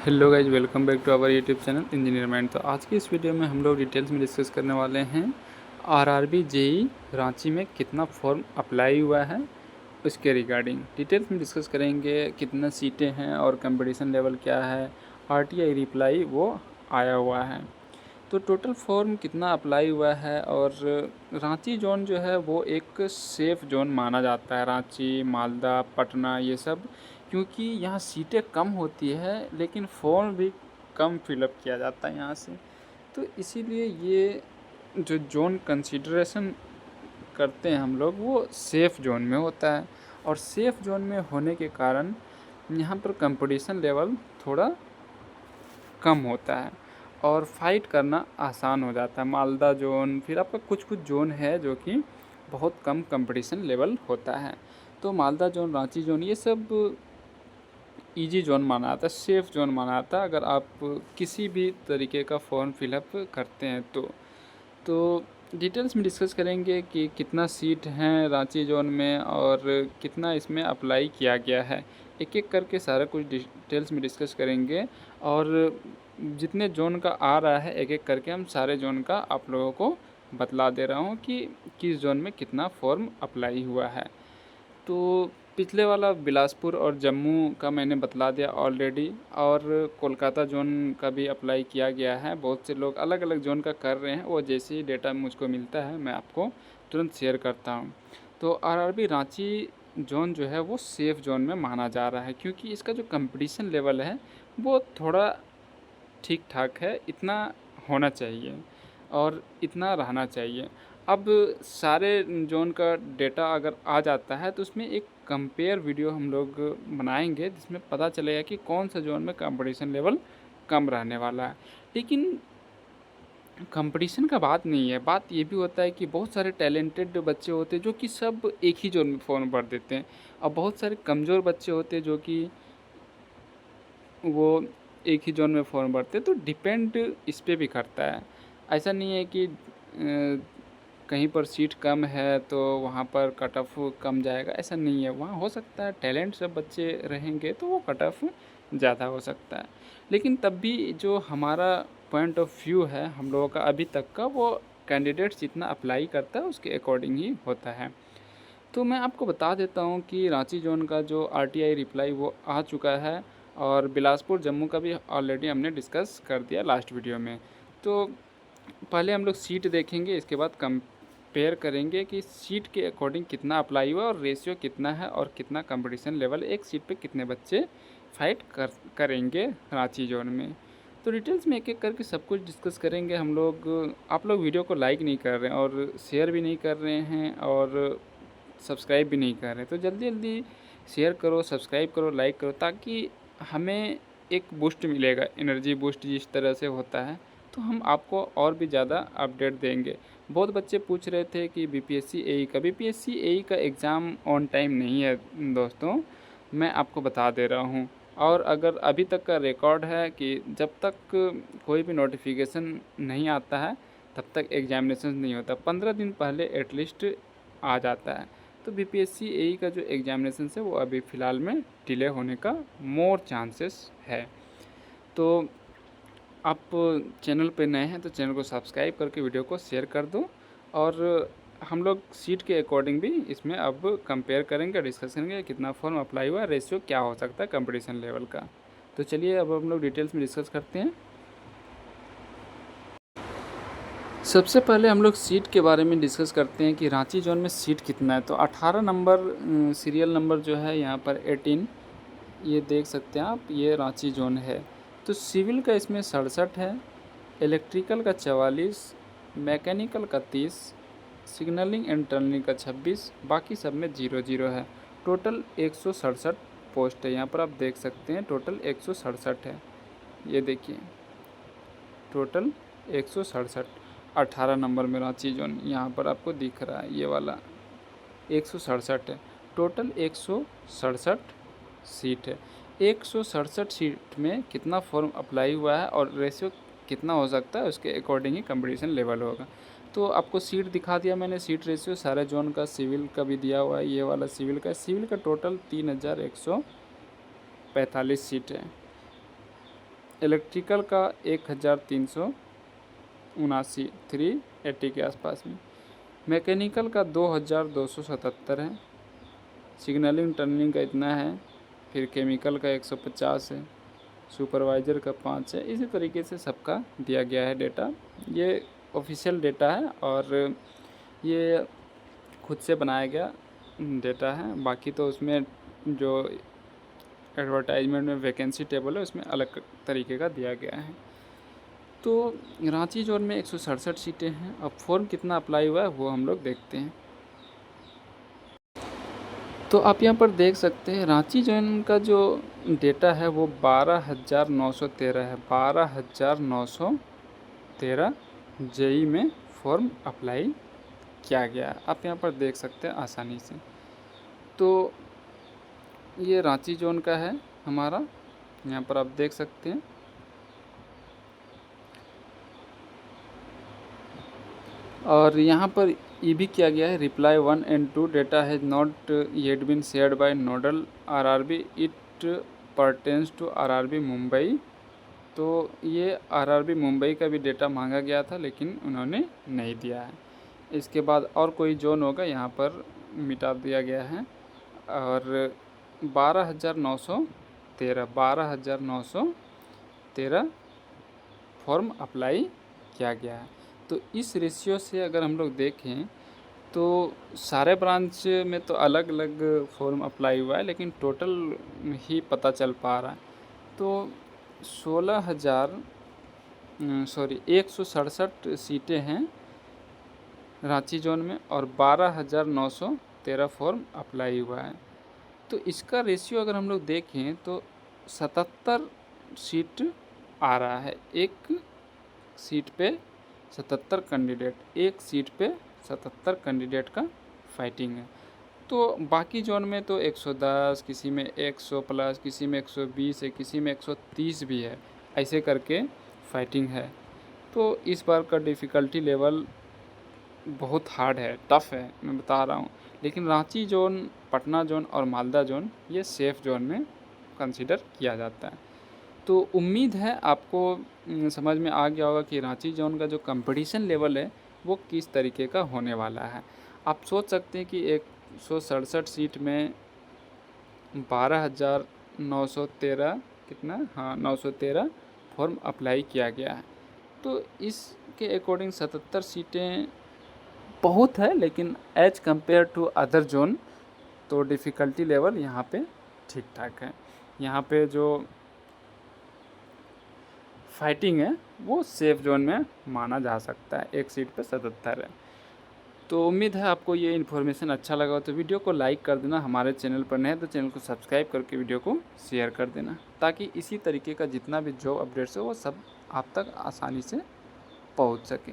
Hello guys, welcome back to our YouTube channel engineer mind. तो आज की इस वीडियो में हम लोग डिटेल्स में डिस्कस करने वाले हैं आरआरबी जेई रांची में कितना फॉर्म अप्लाई हुआ है, उसके रिगार्डिंग डिटेल्स में डिस्कस करेंगे। कितना सीटें हैं और कंपटीशन लेवल क्या है, आरटीआई रिप्लाई वो आया हुआ है, तो टोटल फॉर्म कितना अप्लाई हुआ है। और रांची जोन जो है वो एक सेफ़ जोन माना जाता है, रांची, मालदा, पटना ये सब, क्योंकि यहाँ सीटें कम होती है लेकिन फॉर्म भी कम फिलअप किया जाता है यहाँ से। तो इसीलिए ये जो जोन कंसीडरेशन करते हैं हम लोग वो सेफ़ जोन में होता है, और सेफ़ जोन में होने के कारण यहाँ पर कंपटीशन लेवल थोड़ा कम होता है और फाइट करना आसान हो जाता है। मालदा जोन, फिर आपका कुछ कुछ जोन है जो कि बहुत कम कंपटीशन लेवल होता है। तो मालदा जोन, रांची जोन, ये सब इजी जोन माना जाता है, सेफ़ जोन माना जाता है अगर आप किसी भी तरीके का फॉर्म फिलअप करते हैं तो डिटेल्स में डिस्कस करेंगे कि कितना सीट हैं रांची जोन में और कितना इसमें अप्लाई किया गया है। एक एक करके सारा कुछ डिटेल्स में डिस्कस करेंगे, और जितने जोन का आ रहा है एक एक करके हम सारे जोन का आप लोगों को बतला दे रहा हूँ कि किस जोन में कितना फॉर्म अप्लाई हुआ है। तो पिछले वाला बिलासपुर और जम्मू का मैंने बतला दिया ऑलरेडी, और कोलकाता जोन का भी अप्लाई किया गया है। बहुत से लोग अलग अलग जोन का कर रहे हैं, वो जैसे ही डेटा मुझको मिलता है मैं आपको तुरंत शेयर करता हूँ। तो आरआरबी रांची जोन जो है वो सेफ़ जोन में माना जा रहा है, क्योंकि इसका जो कंपटीशन लेवल है वो थोड़ा ठीक ठाक है, इतना होना चाहिए और इतना रहना चाहिए। अब सारे जोन का डेटा अगर आ जाता है तो उसमें एक कंपेयर वीडियो हम लोग बनाएंगे, जिसमें पता चलेगा कि कौन सा जोन में कंपटीशन लेवल कम रहने वाला है। लेकिन कंपटीशन का बात नहीं है, बात ये भी होता है कि बहुत सारे टैलेंटेड बच्चे होते हैं जो कि सब एक ही जोन में फॉर्म भर देते हैं, और बहुत सारे कमज़ोर बच्चे होते हैं जो कि वो एक ही जोन में फॉर्म भरते हैं। तो डिपेंड इस पे भी करता है। ऐसा नहीं है कि कहीं पर सीट कम है तो वहाँ पर कट ऑफ कम जाएगा, ऐसा नहीं है। वहाँ हो सकता है टैलेंट सब बच्चे रहेंगे तो वो कट ऑफ ज़्यादा हो सकता है, लेकिन तब भी जो हमारा पॉइंट ऑफ व्यू है हम लोगों का अभी तक का, वो कैंडिडेट्स जितना अप्लाई करता है उसके अकॉर्डिंग ही होता है। तो मैं आपको बता देता हूँ कि रांची जोन का जो आरटीआई रिप्लाई वो आ चुका है, और बिलासपुर जम्मू का भी ऑलरेडी हमने डिस्कस कर दिया लास्ट वीडियो में। तो पहले हम लोग सीट देखेंगे, इसके बाद कंपेयर करेंगे कि सीट के अकॉर्डिंग कितना अप्लाई हुआ और रेशियो कितना है और कितना कंपटीशन लेवल, एक सीट पे कितने बच्चे फाइट करेंगे रांची जोन में। तो डिटेल्स में एक एक करके सब कुछ डिस्कस करेंगे हम लोग। आप लोग वीडियो को लाइक नहीं कर रहे हैं और शेयर भी नहीं कर रहे हैं और सब्सक्राइब भी नहीं कर रहे, तो जल्दी जल्दी शेयर करो, सब्सक्राइब करो, लाइक करो, ताकि हमें एक बूस्ट मिलेगा, एनर्जी बूस्ट जिस तरह से होता है, तो हम आपको और भी ज़्यादा अपडेट देंगे। बहुत बच्चे पूछ रहे थे कि बीपीएससी एई का, बीपीएससी एई का एग्ज़ाम ऑन टाइम नहीं है दोस्तों, मैं आपको बता दे रहा हूँ। और अगर अभी तक का रिकॉर्ड है कि जब तक कोई भी नोटिफिकेशन नहीं आता है तब तक एग्जामिनेशन नहीं होता, 15 दिन पहले एटलीस्ट आ जाता है। तो बीपीएससी एई का जो एग्जामिनेशन है वो अभी फ़िलहाल में डिले होने का मोर चांसेस है। तो आप चैनल पे नए हैं तो चैनल को सब्सक्राइब करके वीडियो को शेयर कर दो, और हम लोग सीट के अकॉर्डिंग भी इसमें अब कंपेयर करेंगे, डिस्कस करेंगे कितना फॉर्म अप्लाई हुआ, रेशियो क्या हो सकता है कंपटीशन लेवल का। तो चलिए अब हम लोग डिटेल्स में डिस्कस करते हैं। सबसे पहले हम लोग सीट के बारे में डिस्कस करते हैं कि रांची जोन में सीट कितना है। तो 18 नंबर सीरियल नंबर जो है यहाँ पर 18, ये देख सकते हैं आप, ये रांची जोन है। तो सिविल का इसमें 67 है, इलेक्ट्रिकल का 44, मैकेनिकल का 30, सिग्नलिंग एंड टनलिंग का 26, बाकी सब में 0 है। टोटल 167 पोस्ट है, यहाँ पर आप देख सकते हैं टोटल 167 है। ये देखिए टोटल 167, 18 नंबर में रांची जोन यहाँ पर आपको दिख रहा है, ये वाला 167 है। टोटल 167 सीट है। 167 सीट में कितना फॉर्म अप्लाई हुआ है और रेशियो कितना हो सकता है, उसके अकॉर्डिंग ही कंपटीशन लेवल होगा। तो आपको सीट दिखा दिया मैंने, सीट रेशियो सारे जोन का, सिविल का भी दिया हुआ है, ये वाला सिविल का टोटल 3145 सीट है। इलेक्ट्रिकल का 1379 के आसपास में, मैकेनिकल का 2277 है, सिग्नलिंग टर्निंग का इतना है, फिर केमिकल का 150 है, सुपरवाइज़र का 5 है। इसी तरीके से सबका दिया गया है डेटा। ये ऑफिशियल डेटा है और ये खुद से बनाया गया डेटा है। बाकी तो उसमें जो एडवर्टाइजमेंट में वैकेंसी टेबल है उसमें अलग तरीके का दिया गया है। तो रांची जोन में 167 सीटें हैं। अब फॉर्म कितना अप्लाई हुआ है वो हम लोग देखते हैं। तो आप यहाँ पर देख सकते हैं रांची जोन का जो डेटा है वो 12,913 है। 12,913 जेई में फॉर्म अप्लाई किया गया है। आप यहाँ पर देख सकते हैं आसानी से। तो ये रांची जोन का है हमारा, यहाँ पर आप देख सकते हैं। और यहाँ पर ये भी किया गया है, reply 1 and 2 data has not yet been shared by nodal RRB, it pertains to RRB Mumbai. तो ये आरआरबी मुंबई का भी डेटा मांगा गया था लेकिन उन्होंने नहीं दिया है। इसके बाद और कोई जोन होगा यहाँ पर मिटा दिया गया है। और 12,913 फॉर्म अप्लाई किया गया है। तो इस रेशियो से अगर हम लोग देखें तो सारे ब्रांच में तो अलग अलग फॉर्म अप्लाई हुआ है लेकिन टोटल ही पता चल पा रहा है। तो 167 सीटें हैं रांची जोन में और 12,913 फॉर्म अप्लाई हुआ है। तो इसका रेशियो अगर हम लोग देखें तो 77 सीट आ रहा है। एक सीट पे 77 कैंडिडेट, एक सीट पे 77 कैंडिडेट का फाइटिंग है। तो बाकी जोन में तो 110, किसी में 100 प्लस, किसी में 120 है, किसी में 130 भी है, ऐसे करके फाइटिंग है। तो इस बार का डिफ़िकल्टी लेवल बहुत हार्ड है, टफ़ है, मैं बता रहा हूँ। लेकिन रांची जोन, पटना जोन और मालदा जोन ये सेफ़ जोन में कंसीडर किया जाता है। तो उम्मीद है आपको समझ में आ गया होगा कि रांची जोन का जो कंपटीशन लेवल है वो किस तरीके का होने वाला है। आप सोच सकते हैं कि 167 सीट में 12,913 कितना, हाँ 913 फॉर्म अप्लाई किया गया है। तो इसके अकॉर्डिंग 77 सीटें बहुत है, लेकिन as compare to other zone तो डिफ़िकल्टी लेवल यहाँ पे ठीक ठाक है। यहाँ पे जो फाइटिंग है वो सेफ जोन में माना जा सकता है। एक सीट पे 77 है। तो उम्मीद है आपको ये इन्फॉर्मेशन अच्छा लगा हो तो वीडियो को लाइक कर देना। हमारे चैनल पर नए तो चैनल को सब्सक्राइब करके वीडियो को शेयर कर देना, ताकि इसी तरीके का जितना भी जॉब अपडेट्स है वो सब आप तक आसानी से पहुंच सके।